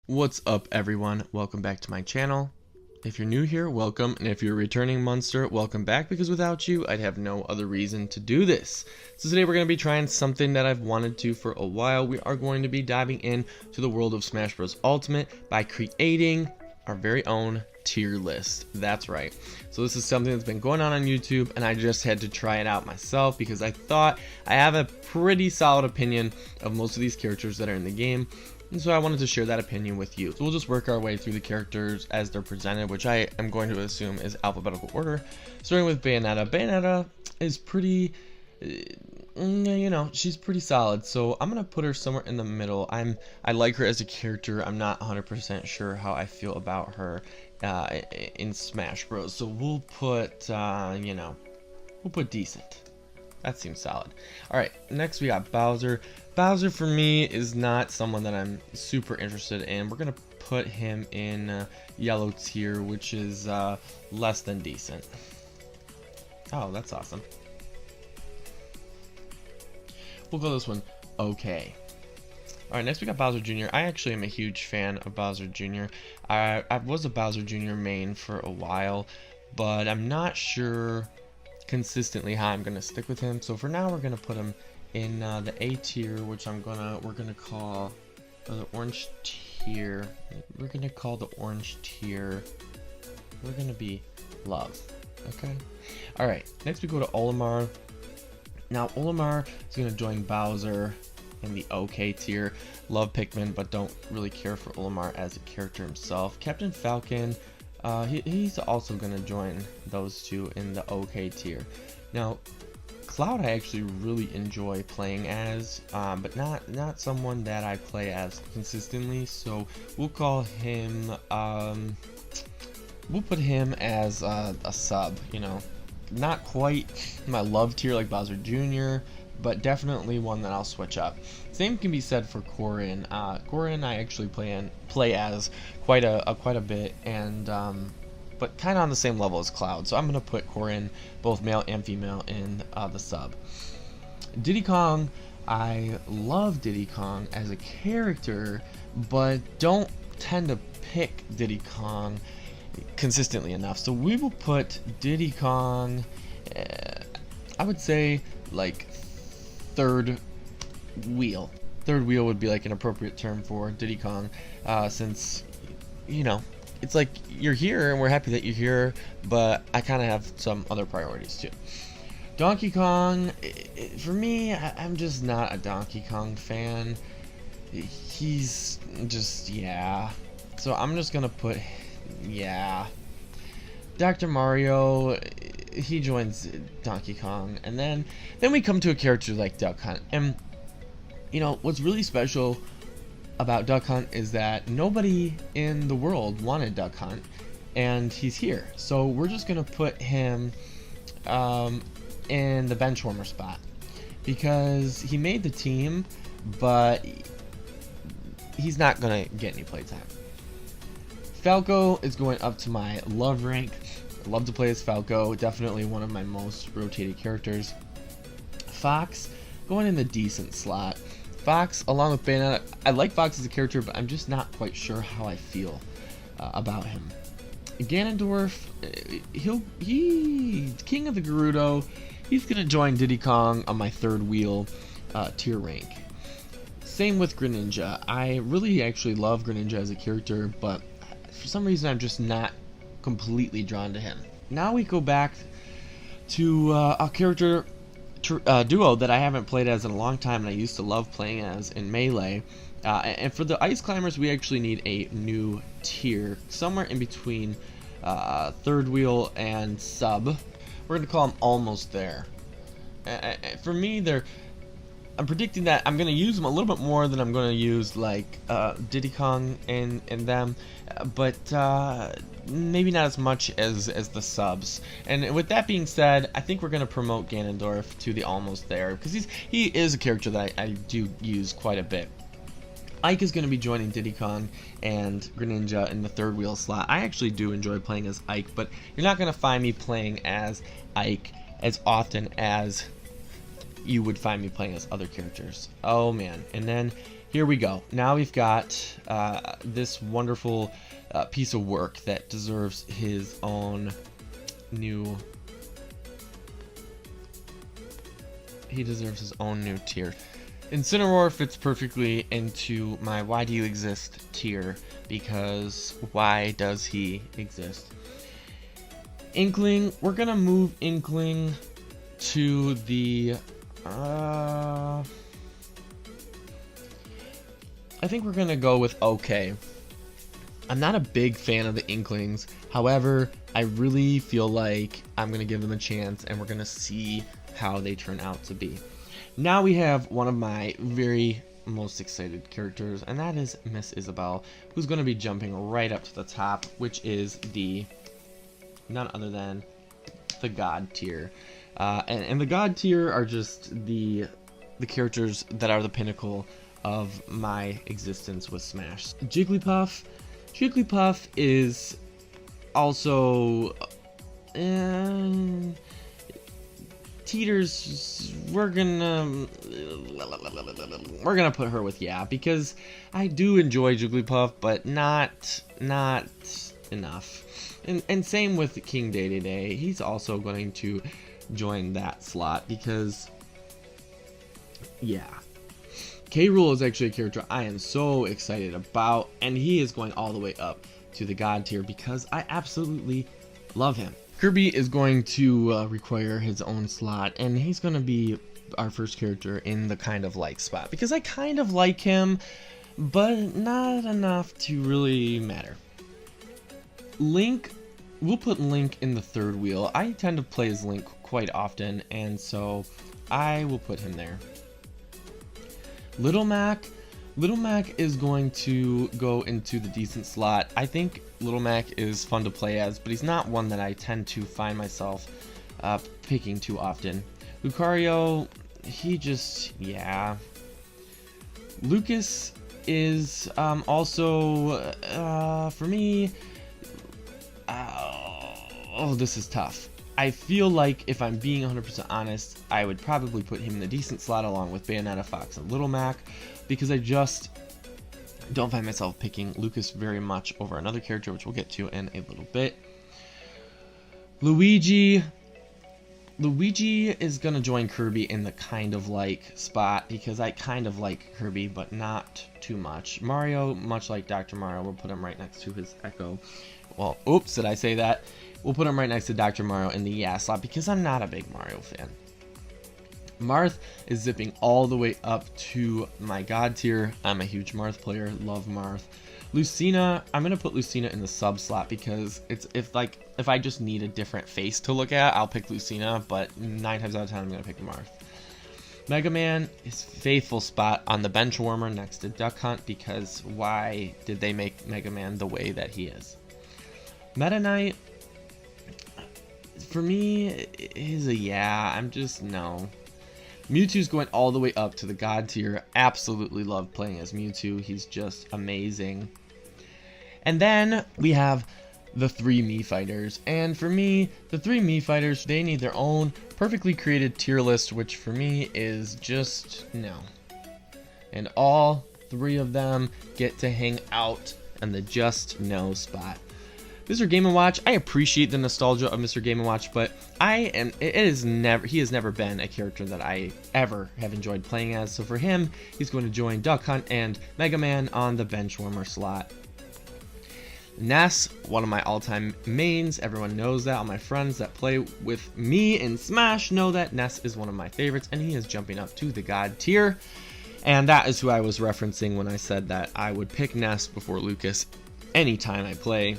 What's up, everyone? Welcome back to my channel. If you're new here, welcome, and if you're a returning Munster, welcome back, because without you, I'd have no other reason to do this. So today we're going to be trying something that I've wanted to for a while. We are going to be diving into the world of Smash Bros. Ultimate by creating our very own tier list. That's right. So this is something that's been going on YouTube, and I just had to try it out myself because I thought I have a pretty solid opinion of most of these characters that are in the game. And so I wanted to share that opinion with you. So we'll just work our way through the characters as they're presented, which I am going to assume is alphabetical order. Starting with Bayonetta. Bayonetta is pretty, you know, she's pretty solid. So I'm going to put her somewhere in the middle. I like her as a character. I'm not 100% sure how I feel about her in Smash Bros. So we'll put, you know, we'll put decent. That seems solid. Alright, next we got Bowser. Bowser for me is not someone that I'm super interested in. We're going to put him in yellow tier, which is less than decent. Oh, that's awesome. We'll call this one okay. Alright, next we got Bowser Jr. I actually am a huge fan of Bowser Jr. I was a Bowser Jr. main for a while, but I'm not sure consistently how I'm gonna stick with him. So for now we're gonna put him in the A tier, which we're gonna call the orange tier. We're gonna call the orange tier, we're gonna be love. Okay. All right, next we go to Orlimar. Now Orlimar is gonna join Bowser in the okay tier. Love Pikmin, but don't really care for Orlimar as a character himself. Captain Falcon, he's also going to join those two in the okay tier. Now, Cloud I actually really enjoy playing as, but not someone that I play as consistently, so we'll call him, we'll put him as a sub, you know. Not quite my love tier like Bowser Jr., but definitely one that I'll switch up. Same can be said for Corrin. Corrin I actually play as quite a bit, and but kind of on the same level as Cloud. So I'm gonna put Corrin, both male and female, in the sub. Diddy Kong, I love Diddy Kong as a character, but don't tend to pick Diddy Kong consistently enough. So we will put Diddy Kong, I would say like third wheel. Third wheel would be like an appropriate term for Diddy Kong, since, you know, it's like you're here and we're happy that you're here, but I kind of have some other priorities too. Donkey Kong, for me, I'm just not a Donkey Kong fan. He's just, yeah. So I'm just gonna put, yeah. Dr. Mario, he joins Donkey Kong, and then we come to a character like Duck Hunt. And you know what's really special about Duck Hunt is that nobody in the world wanted Duck Hunt, and he's here. So we're just gonna put him in the bench warmer spot because he made the team, but he's not gonna get any playtime. Falco is going up to my love rank. I love to play as Falco, definitely one of my most rotated characters. Fox, going in the decent slot. Fox, along with Bayonetta, I like Fox as a character, but I'm just not quite sure how I feel about him. Ganondorf, he King of the Gerudo, he's gonna join Diddy Kong on my third wheel tier rank. Same with Greninja. I really actually love Greninja as a character, but for some reason I'm just not completely drawn to him. Now we go back to a character duo that I haven't played as in a long time and I used to love playing as in Melee. And for the Ice Climbers, we actually need a new tier, somewhere in between third wheel and sub. We're going to call them almost there. For me, I'm predicting that I'm going to use them a little bit more than I'm going to use like Diddy Kong and them, but maybe not as much as the subs. And with that being said, I think we're going to promote Ganondorf to the almost there because he is a character that I do use quite a bit. Ike is going to be joining Diddy Kong and Greninja in the third wheel slot. I actually do enjoy playing as Ike, but you're not going to find me playing as Ike as often as you would find me playing as other characters. Oh man. And then here we go. Now we've got this wonderful piece of work that deserves his own new... He deserves his own new tier. Incineroar fits perfectly into my why do you exist tier, because why does he exist? Inkling, we're gonna move Inkling to the I think we're gonna go with okay. I'm not a big fan of the Inklings, however, I really feel like I'm gonna give them a chance and we're gonna see how they turn out to be. Now we have one of my very most excited characters, and that is Miss Isabel, who's going to be jumping right up to the top, which is the none other than the God tier. And the God tier are just the characters that are the pinnacle of my existence with Smash. Jigglypuff is also teeters. We're gonna put her with because I do enjoy Jigglypuff, but not enough. And same with King Day. He's also going to join that slot because K. Rool is actually a character I am so excited about, and he is going all the way up to the God tier because I absolutely love him. Kirby is going to require his own slot, and he's going to be our first character in the kind of like spot because I kind of like him, but not enough to really matter. Link, we'll put Link in the third wheel. I tend to play as Link quite often, and so I will put him there. Little Mac is going to go into the decent slot. I think Little Mac is fun to play as, but he's not one that I tend to find myself picking too often. Lucario, he just, Lucas is also, for me, this is tough. I feel like if I'm being 100% honest, I would probably put him in the decent slot along with Bayonetta, Fox, and Little Mac, because I just don't find myself picking Lucas very much over another character, which we'll get to in a little bit. Luigi is gonna join Kirby in the kind of like spot because I kind of like Kirby, but not too much. Mario, much like Dr. Mario, we'll put him right next to his Echo. Well, oops, did I say that? We'll put him right next to Dr. Mario in the slot because I'm not a big Mario fan. Marth is zipping all the way up to my God tier. I'm a huge Marth player, love Marth. Lucina, I'm gonna put Lucina in the sub slot because it's if I just need a different face to look at, I'll pick Lucina, but 9 times out of 10 I'm gonna pick Marth. Mega Man is faithful spot on the bench warmer next to Duck Hunt because why did they make Mega Man the way that he is? Meta Knight, for me, is a I'm just no. Mewtwo's going all the way up to the God tier. Absolutely love playing as Mewtwo. He's just amazing. And then we have the 3 Mii fighters. And for me, the 3 Mii fighters, they need their own perfectly created tier list, which for me is just no. And all 3 of them get to hang out in the just no spot. Mr. Game & Watch, I appreciate the nostalgia of Mr. Game & Watch, but he has never been a character that I ever have enjoyed playing as. So for him, he's going to join Duck Hunt and Mega Man on the benchwarmer slot. Ness, one of my all-time mains. Everyone knows that. All my friends that play with me in Smash know that Ness is one of my favorites, and he is jumping up to the God tier. And that is who I was referencing when I said that I would pick Ness before Lucas anytime I play.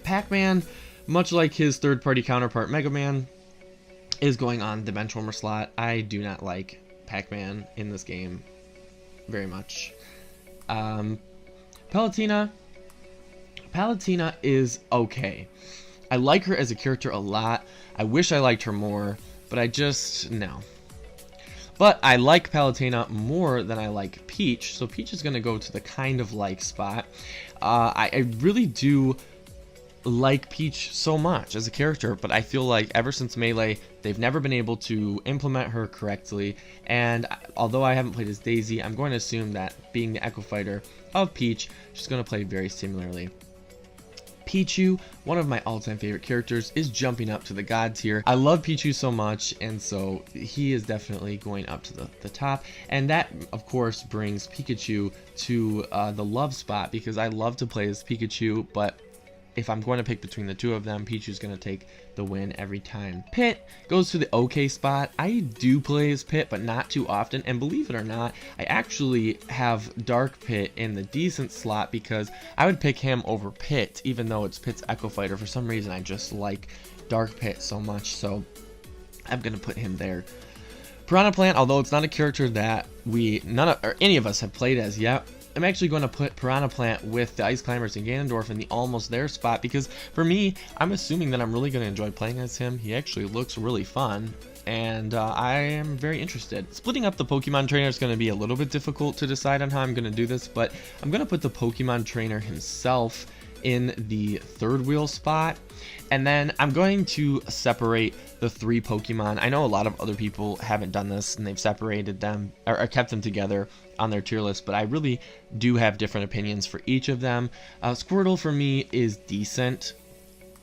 Pac-Man, much like his third-party counterpart Mega Man, is going on the benchwarmer slot. I do not like Pac-Man in this game very much. Palutena is okay. I like her as a character a lot. I wish I liked her more, but I just, no. But I like Palutena more than I like Peach, so Peach is going to go to the kind of like spot. I really do like Peach so much as a character, but I feel like ever since Melee, they've never been able to implement her correctly. And although I haven't played as Daisy, I'm going to assume that being the Echo Fighter of Peach, she's going to play very similarly. Pichu, one of my all-time favorite characters, is jumping up to the god tier. I love Pichu so much, and so he is definitely going up to the top. And that, of course, brings Pikachu to the love spot, because I love to play as Pikachu, but if I'm going to pick between the two of them, Pichu's going to take the win every time. Pit goes to the okay spot. I do play as Pit, but not too often. And believe it or not, I actually have Dark Pit in the decent slot because I would pick him over Pit, even though it's Pit's Echo Fighter. For some reason, I just like Dark Pit so much, so I'm going to put him there. Piranha Plant, although it's not a character that any of us have played as yet, I'm actually going to put Piranha Plant with the Ice Climbers and Ganondorf in the almost there spot, because for me, I'm assuming that I'm really going to enjoy playing as him. He actually looks really fun, and I am very interested. Splitting up the Pokemon Trainer is going to be a little bit difficult to decide on how I'm going to do this, but I'm going to put the Pokemon Trainer himself in the third wheel spot, and then I'm going to separate the three Pokemon. I know a lot of other people haven't done this and they've separated them or kept them together on their tier list, but I really do have different opinions for each of them. Squirtle for me is decent.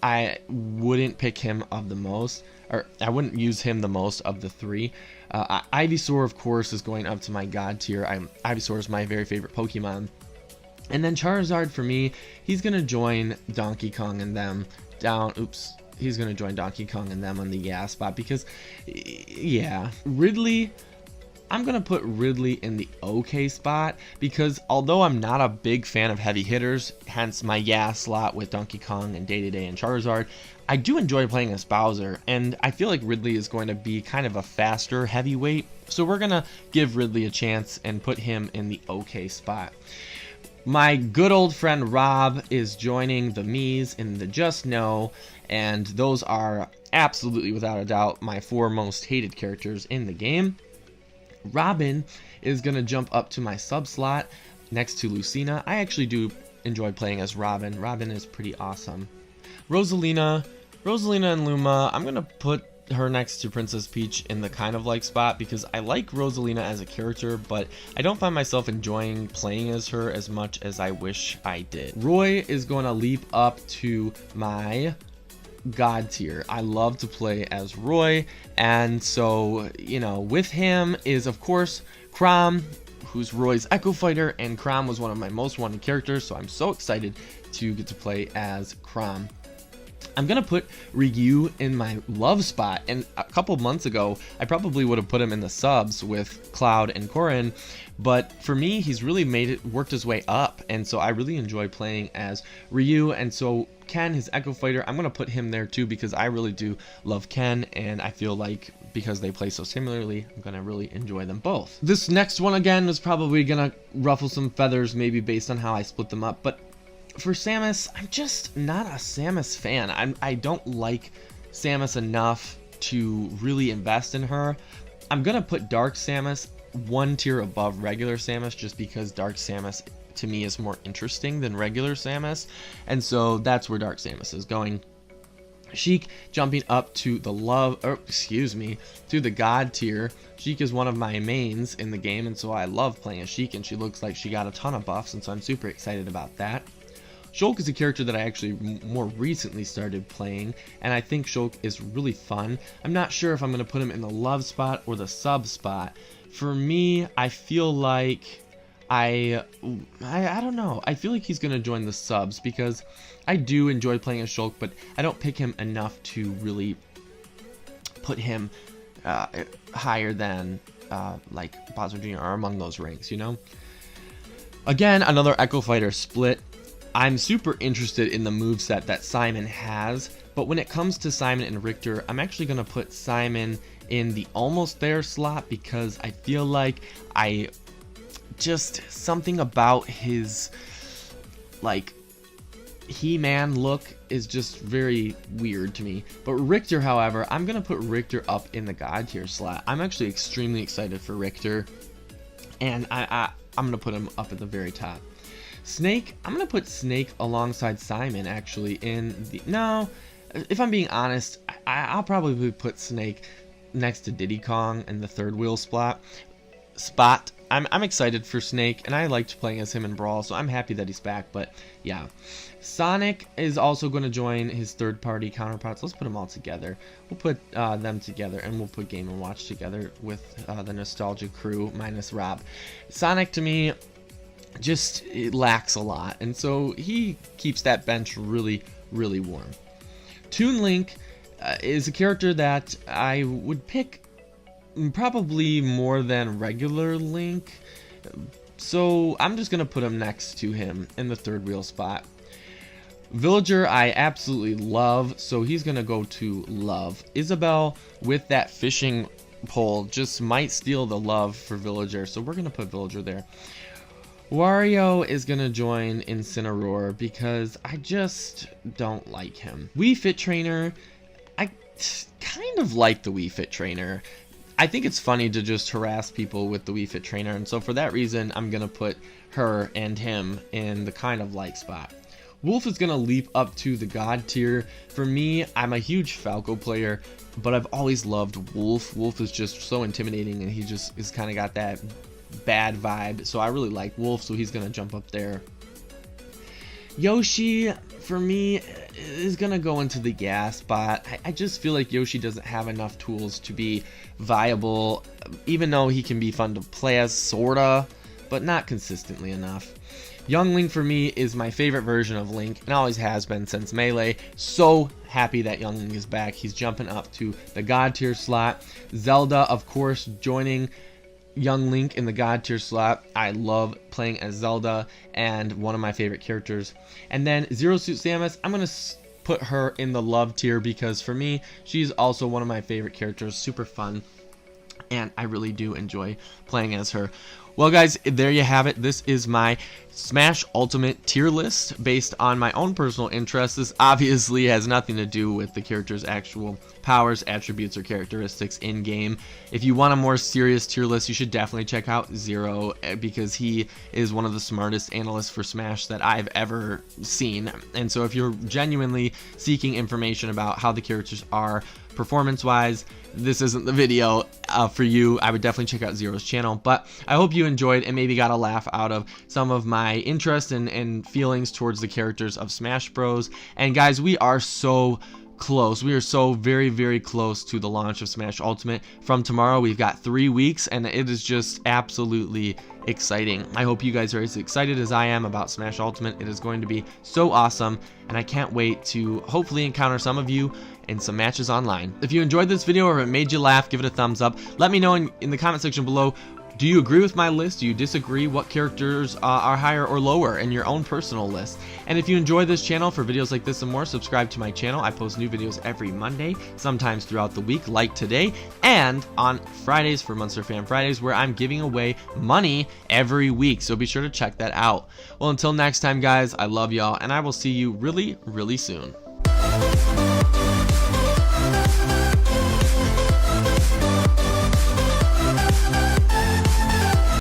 I wouldn't pick him of the most, or I wouldn't use him the most of the three. Ivysaur, of course, is going up to my god tier. Ivysaur is my very favorite Pokemon. And then Charizard for me, he's gonna join Donkey Kong and them down. Oops. He's gonna join Donkey Kong and them on the yeah spot because, yeah. Ridley, I'm gonna put Ridley in the okay spot because although I'm not a big fan of heavy hitters, hence my yeah slot with Donkey Kong and Day-to-Day and Charizard, I do enjoy playing as Bowser, and I feel like Ridley is going to be kind of a faster heavyweight, so we're gonna give Ridley a chance and put him in the okay spot. My good old friend Rob is joining the Miis in the Just Know, and those are absolutely without a doubt my four most hated characters in the game. Robin is going to jump up to my sub slot next to Lucina. I actually do enjoy playing as Robin. Robin is pretty awesome. Rosalina and Luma, I'm going to put her next to Princess Peach in the kind of like spot because I like Rosalina as a character, but I don't find myself enjoying playing as her as much as I wish I did. Roy is going to leap up to my god tier. I love to play as Roy, and so, you know, with him is of course Chrom, who's Roy's Echo Fighter, and Chrom was one of my most wanted characters, so I'm so excited to get to play as Chrom. I'm gonna put Ryu in my love spot, and a couple months ago I probably would have put him in the subs with Cloud and Corrin, but for me he's really worked his way up, and so I really enjoy playing as Ryu. And so Ken, his Echo Fighter, I'm gonna put him there too because I really do love Ken, and I feel like because they play so similarly, I'm gonna really enjoy them both. This next one again is probably gonna ruffle some feathers, maybe based on how I split them up, but for Samus, I'm just not a Samus fan. I don't like Samus enough to really invest in her. I'm gonna put Dark Samus one tier above regular Samus just because Dark Samus to me is more interesting than regular Samus, and so that's where Dark Samus is going. Sheik jumping up to the to the god tier. Sheik is one of my mains in the game, and so I love playing as Sheik, and she looks like she got a ton of buffs, and so I'm super excited about that. Shulk is a character that I actually more recently started playing, and I think Shulk is really fun. I'm not sure if I'm going to put him in the love spot or the sub spot. For me, I feel like I don't know. I feel like he's going to join the subs because I do enjoy playing as Shulk, but I don't pick him enough to really put him higher than like Bowser Jr. or among those ranks, you know? Again, another Echo Fighter split. I'm super interested in the moveset that Simon has, but when it comes to Simon and Richter, I'm actually going to put Simon in the almost there slot because I feel like something about his like He-Man look is just very weird to me. But Richter, however, I'm going to put Richter up in the god tier slot. I'm actually extremely excited for Richter, and I'm going to put him up at the very top. Snake, I'm gonna put Snake alongside Simon actually in the, no, if I'm being honest, I'll probably put Snake next to Diddy Kong in the third wheel spot. I'm excited for Snake, and I liked playing as him in Brawl, so I'm happy that he's back. But yeah, Sonic is also going to join his third-party counterparts. Let's put them all together. We'll put them together, and we'll put Game & Watch together with the nostalgia crew minus Rob. Sonic, to me, just it lacks a lot, and so he keeps that bench really, really warm. Toon Link is a character that I would pick probably more than regular Link, so I'm just gonna put him next to him in the third wheel spot. Villager I absolutely love, so he's gonna go to love. Isabel with that fishing pole just might steal the love for Villager, so we're gonna put Villager there. Wario is gonna join Incineroar because I just don't like him. Wii Fit Trainer, I kind of like the Wii Fit Trainer. I think it's funny to just harass people with the Wii Fit Trainer, and so for that reason, I'm gonna put her and him in the kind of like spot. Wolf is gonna leap up to the God tier. For me, I'm a huge Falco player, but I've always loved Wolf. Wolf is just so intimidating, and he just is kind of got that bad vibe, so I really like Wolf, so he's gonna jump up there. Yoshi, for me, is gonna go into the gas spot. I just feel like Yoshi doesn't have enough tools to be viable, even though he can be fun to play as, sorta, but not consistently enough. Young Link for me is my favorite version of Link, and always has been since Melee. So happy that Young Link is back. He's jumping up to the God tier slot. Zelda, of course, joining Young Link in the God tier slot. I love playing as Zelda, and one of my favorite characters. And then Zero Suit Samus, I'm gonna put her in the love tier because for me, she's also one of my favorite characters. Super fun, and I really do enjoy playing as her. Well guys, there you have it. This is my Smash Ultimate tier list based on my own personal interests. This obviously has nothing to do with the character's actual powers, attributes, or characteristics in game. If you want a more serious tier list, you should definitely check out Zero, because he is one of the smartest analysts for Smash that I've ever seen. And so if you're genuinely seeking information about how the characters are performance-wise, this isn't the video for you. I would definitely check out Zero's channel, but I hope you enjoyed and maybe got a laugh out of some of my interest and feelings towards the characters of Smash Bros. And guys, we are so close. We are so very, very close to the launch of Smash Ultimate. From tomorrow, we've got 3 weeks, and it is just absolutely exciting. I hope you guys are as excited as I am about Smash Ultimate. It is going to be so awesome, and I can't wait to hopefully encounter some of you in some matches online. If you enjoyed this video or it made you laugh, give it a thumbs up. Let me know in the comment section below, do you agree with my list? Do you disagree? What characters are higher or lower in your own personal list? And if you enjoy this channel for videos like this and more, subscribe to my channel. I post new videos every Monday, sometimes throughout the week like today, and on Fridays for Munster Fan Fridays, where I'm giving away money every week, so be sure to check that out. Well, until next time guys, I love y'all, and I will see you really, really soon.